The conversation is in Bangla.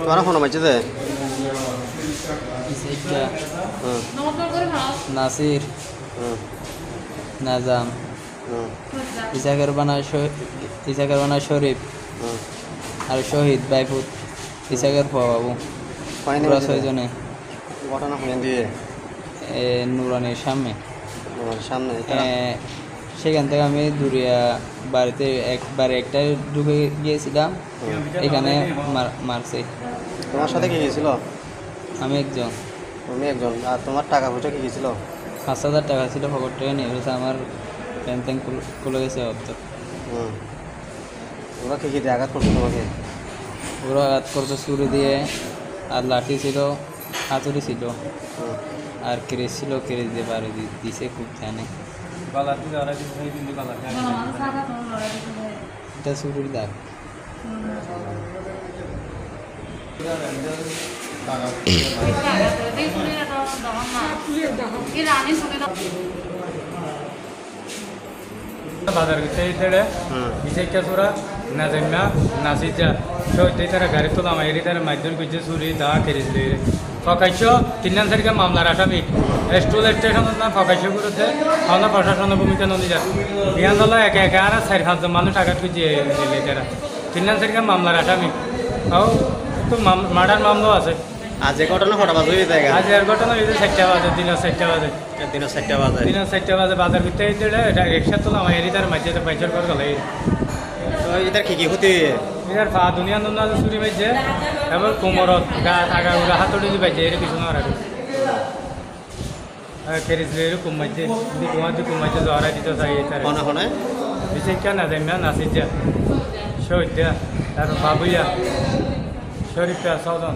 তোমার ফোন মারছে যে নাসির নাজাম ইসাকের বানা শরীফ আর শহীদ বাইফুত ইসাকের বাবু পুরা 6 জনে ঘটনা হয়ে দিয়ে নুরানির সামনে সামনে সেখান থেকে আমি দুরিয়া বাড়িতে একবারে একটা ঢুকে গিয়েছিলাম, এখানে মারছে। তোমার সাথে কি গিয়েছিল? আমি একজন। তুমি একজন। আর তোমার টাকা পয়সা কি গিয়েছিল? 5,000 টাকা ছিল, পকেট থেকে নিয়ে গেছে। আমার প্যান ট্যান খুলে গেছে অর্থ। ওরা কি দিয়ে আঘাত করছে তোমাকে? ওরা আঘাত করছে ছুরি দিয়ে, আর লাঠি ছিল, হাতুড়ি ছিল, আর ক্রেজ ছিল, ক্রেজ দিয়ে বাড়ি দিছে। খুব জানে এটা ছুরির দাগ। বাজার গেছে বিশেষটা চোরা নাজাইমা নাচিজা সত্যি তারা গাড়ি তোলা মাইরি তারা মাধ্যম করছে চুরি দা কেড়েছিল ফকাইছ 3 তারিখে মামলার আসামি স্টুল স্টেশনের নাম ফকাইছ করতে আমরা প্রশাসনের ভূমিকা নদী যা বিহান দল একে একে আর 4-5 মানুষ আঘাত করছে তারা 3 তারিখে মামলার আসামি ও তো মার্ডার মামলাও আছে। আজ এ ঘটনা কটা বাজে হয়ে যায়? আজ এর ঘটনা হয়েছে 4টা বাজে, দিনের 4টা বাজে। দিনের 4টা বাজে? দিনের 4টা বাজে বাজার করতে রিক্সা তোলা আমার এরিতার মাঝে পাইচার করে গেল। তো এটার কি ক্ষতি? এটার পা দুনিয়া দুনিয়া চুরি পাইছে, এবার কোমরত গা থাকা ওরা হাতড়ি দিয়ে পাইছে, এর কিছু না আর কেরিছিল এরকম মাইছে দিকুম মাইছে জহরা দিতে চাই মনে বিশেষটা না যাইমা নাচির যা শহীদা তার বাবুইয়া শরীফা সৌদন